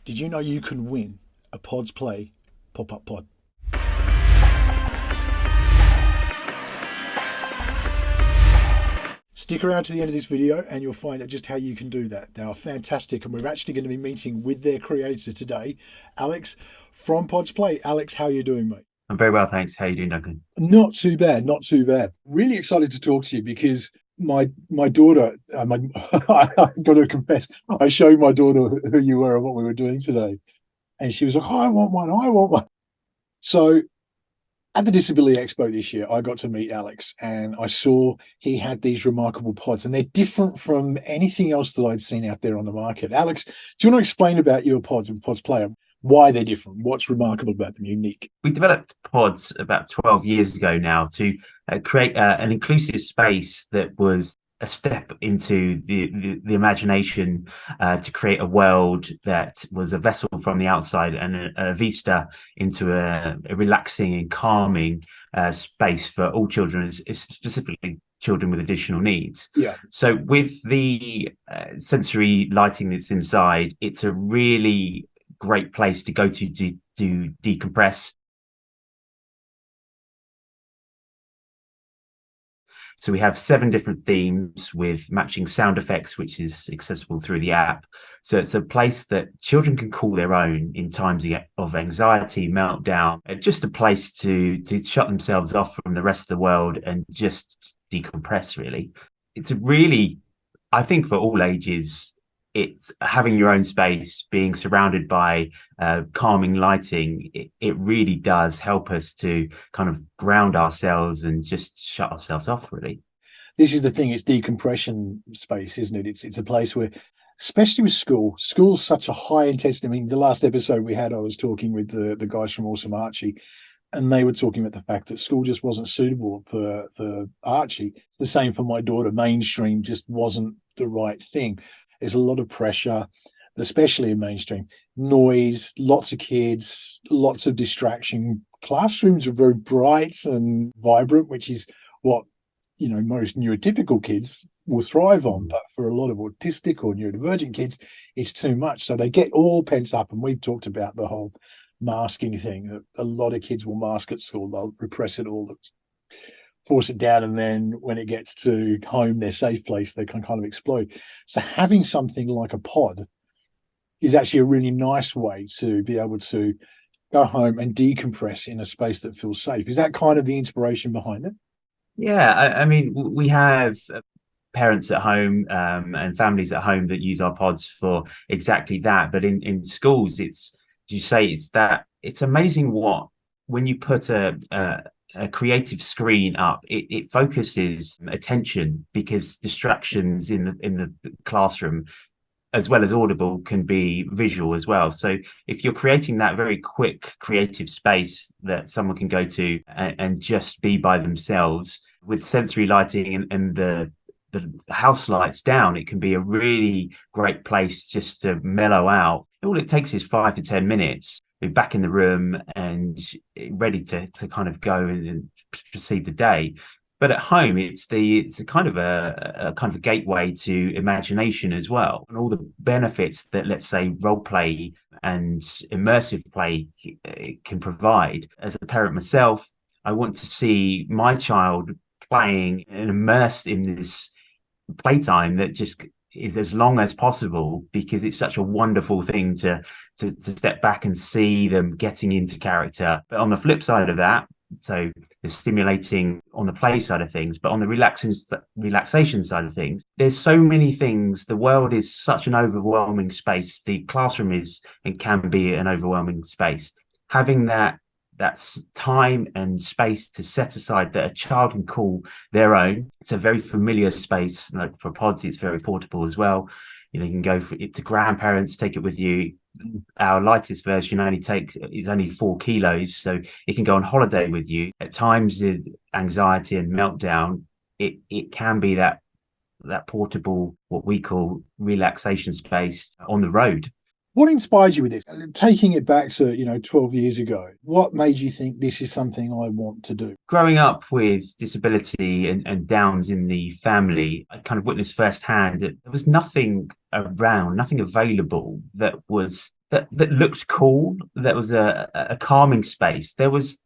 Did you know you can win a PODSplay pop-up pod? Stick around to the end of this video and you'll find out just how you can do that. They are fantastic, and we're actually going to be meeting with their creator today, Alex from PODSplay. Alex, how are you doing, mate? I'm very well, thanks. How are you doing, Duncan? Not too bad, not too bad. Really excited to talk to you because my daughter, I got to confess, I showed my daughter who you were and what we were doing today, and she was like, "Oh, I want one, I want one." So at the Disability Expo this year, I got to meet Alex, and I saw he had these remarkable pods, and they're different from anything else that I'd seen out there on the market. Alex, do you want to explain about your pods and PODSplay, why they're different, what's remarkable about them, unique? We developed pods about 12 years ago now to create an inclusive space that was a step into the imagination, to create a world that was a vessel from the outside and a vista into a relaxing and calming space for all children, specifically children with additional needs. Yeah. So with the sensory lighting that's inside, it's a really great place to go to decompress. So we have 7 different themes with matching sound effects, which is accessible through the app. So it's a place that children can call their own in times of anxiety, meltdown, just a place to shut themselves off from the rest of the world and just decompress, really. It's a really, I think for all ages, it's having your own space, being surrounded by calming lighting. It really does help us to kind of ground ourselves and just shut ourselves off, really. This is the thing, it's decompression space, isn't it? It's a place where, especially with school's such a high intensity. I mean, the last episode we had, I was talking with the guys from Awesome Archie, and they were talking about the fact that school just wasn't suitable for Archie. It's the same for my daughter. Mainstream just wasn't the right thing. There's a lot of pressure, especially in mainstream. Noise, lots of kids, lots of distraction. Classrooms are very bright and vibrant, which is what, most neurotypical kids will thrive on. But for a lot of autistic or neurodivergent kids, it's too much. So they get all pent up. And we've talked about the whole masking thing, that a lot of kids will mask at school. They'll repress it all, force it down, and then when it gets to home, their safe place, they can kind of explode. So having something like a pod is actually a really nice way to be able to go home and decompress in a space that feels safe. Is that kind of the inspiration behind it? Yeah, I mean, we have parents at home and families at home that use our pods for exactly that. But in schools, it's amazing when you put a creative screen up, it focuses attention, because distractions in the classroom, as well as audible, can be visual as well. So if you're creating that very quick creative space that someone can go to and just be by themselves with sensory lighting and the house lights down, it can be a really great place just to mellow out. All it takes is 5 to 10 minutes. Be back in the room and ready to kind of go and proceed the day. But at home, it's a kind of a gateway to imagination as well, and all the benefits that, let's say, role play and immersive play can provide. As a parent myself, I want to see my child playing and immersed in this playtime that just is as long as possible, because it's such a wonderful thing to step back and see them getting into character. But on the flip side of that, so the stimulating on the play side of things, but on the relaxation side of things, there's so many things. The world is such an overwhelming space. The classroom is and can be an overwhelming space. Having that's time and space to set aside that a child can call their own. It's a very familiar space. Like for pods, it's very portable as well. You can go for it to grandparents, take it with you. Our lightest version is only 4 kilos, so it can go on holiday with you. At times, the anxiety and meltdown, it can be that portable, what we call relaxation space on the road. What inspired you with this? Taking it back to, 12 years ago, what made you think this is something I want to do? Growing up with disability and Downs in the family, I kind of witnessed firsthand that there was nothing around, nothing available that was that looked cool. That was a calming space. There was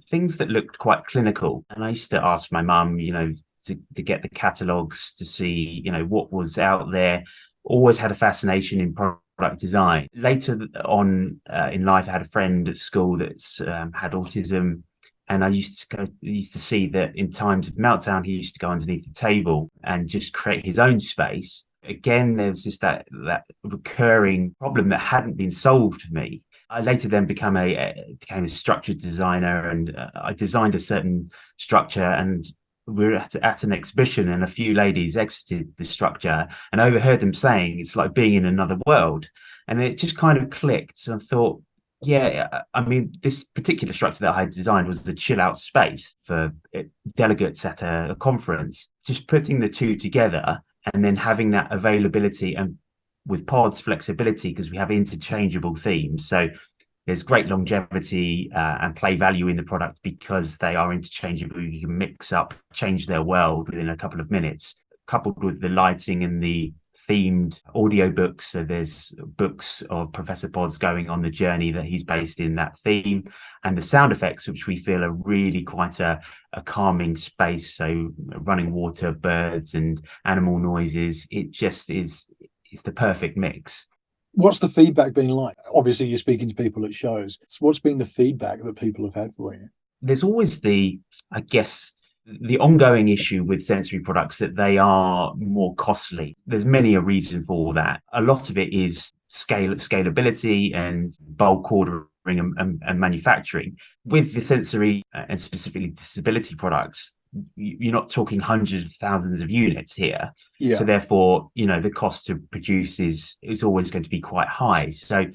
things that looked quite clinical, and I used to ask my mum, to get the catalogs to see, what was out there. Always had a fascination in product design. Later on in life, I had a friend at school that's had autism. And I used to see that in times of meltdown, he used to go underneath the table and just create his own space. Again, there was just that recurring problem that hadn't been solved for me. I later then became a structured designer, and I designed a certain structure. And we were at an exhibition, and a few ladies exited the structure, and I overheard them saying it's like being in another world. And it just kind of clicked. And I thought, yeah, I mean, this particular structure that I had designed was the chill out space for delegates at a conference. Just putting the two together and then having that availability, and with pods flexibility, because we have interchangeable themes. So there's great longevity and play value in the product because they are interchangeable. You can mix up, change their world within a couple of minutes, coupled with the lighting and the themed audiobooks. So there's books of Professor Pod's going on the journey that he's based in that theme, and the sound effects, which we feel are really quite a calming space. So running water, birds, and animal noises. It just it's the perfect mix. What's the feedback been like? Obviously, you're speaking to people at shows. So what's been the feedback that people have had for you? There's always the ongoing issue with sensory products that they are more costly. There's many a reason for that. A lot of it is scalability and bulk ordering and manufacturing. With the sensory and specifically disability products, you're not talking hundreds of thousands of units here. Yeah. So therefore, the cost to produce is always going to be quite high. So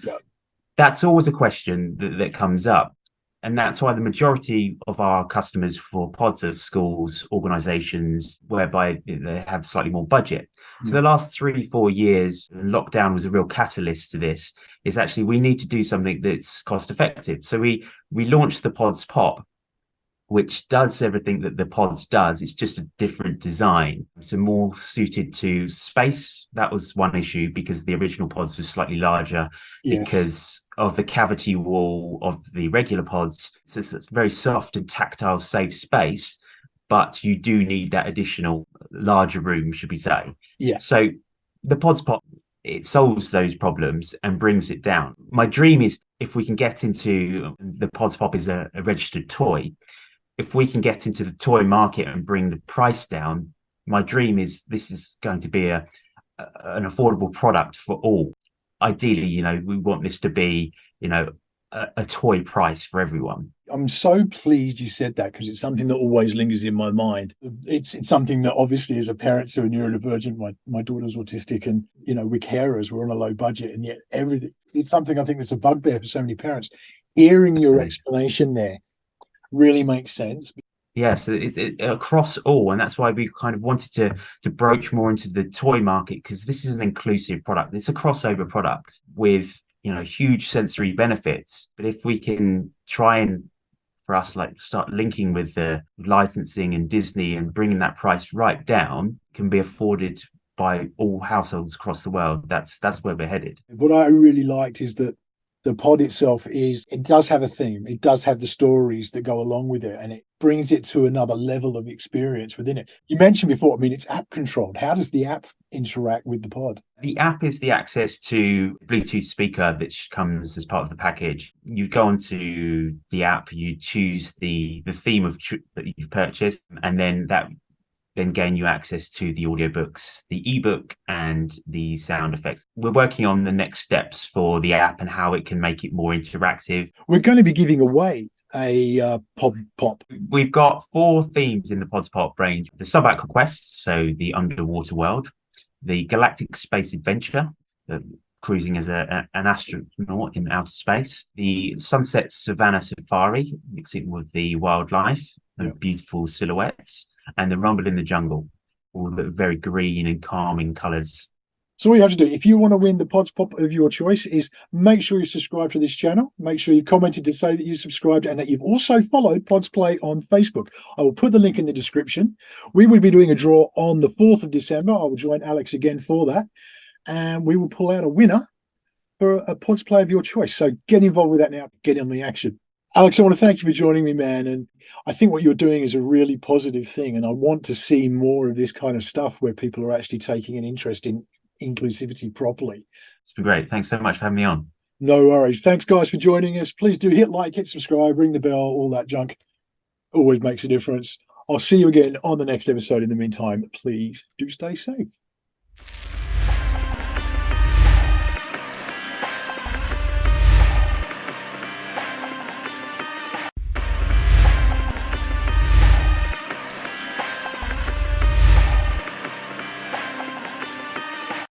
that's always a question that comes up. And that's why the majority of our customers for pods are schools, organizations, whereby they have slightly more budget. So the last 3-4 years, lockdown was a real catalyst to this, is actually we need to do something that's cost effective. So we launched the PODSpop, which does everything that the pods does. It's just a different design. So more suited to space. That was one issue, because the original pods were slightly larger because of the cavity wall of the regular pods. So it's a very soft and tactile, safe space, but you do need that additional larger room, should we say. Yeah. So the PODSpop, it solves those problems and brings it down. My dream is, if we can get into the PODSpop is a registered toy. If we can get into the toy market and bring the price down, my dream is this is going to be an affordable product for all. Ideally, we want this to be, a toy price for everyone. I'm so pleased you said that, because it's something that always lingers in my mind. It's something that obviously, as a parent to a neurodivergent, my daughter's autistic, and we're carers, we're on a low budget, and yet it's something I think that's a bugbear for so many parents. Hearing your explanation there really makes sense. Yes, it's across all, and that's why we kind of wanted to broach more into the toy market, because this is an inclusive product. It's a crossover product with huge sensory benefits. But if we can try and, for us, like, start linking with the licensing and Disney and bringing that price right down, can be afforded by all households across the world. That's where we're headed. What I really liked is that the pod itself it does have a theme. It does have the stories that go along with it, and it brings it to another level of experience within it. You mentioned before, it's app controlled. How does the app interact with the pod? The app is the access to Bluetooth speaker that comes as part of the package. You go onto the app, you choose the theme that you've purchased, and then that gain you access to the audiobooks, the ebook, and the sound effects. We're working on the next steps for the app and how it can make it more interactive. We're going to be giving away a PODSpop. We've got 4 themes in the PODSpop range: the subaqueous quests, so the underwater world; the galactic space adventure, cruising as an astronaut in outer space; the sunset savannah safari, mixing with the wildlife, the beautiful silhouettes; and the rumble in the jungle, all the very green and calming colours. So all you have to do, if you want to win the PODSpop of your choice, is make sure you subscribe to this channel. Make sure you commented to say that you subscribed and that you've also followed PODSplay on Facebook. I will put the link in the description. We will be doing a draw on the 4th of December. I will join Alex again for that, and we will pull out a winner for a pods play of your choice. So get involved with that now. Get on the action. Alex, I want to thank you for joining me, man. And I think what you're doing is a really positive thing. And I want to see more of this kind of stuff where people are actually taking an interest in inclusivity properly. It's been great. Thanks so much for having me on. No worries. Thanks, guys, for joining us. Please do hit like, hit subscribe, ring the bell, all that junk. Always makes a difference. I'll see you again on the next episode. In the meantime, please do stay safe.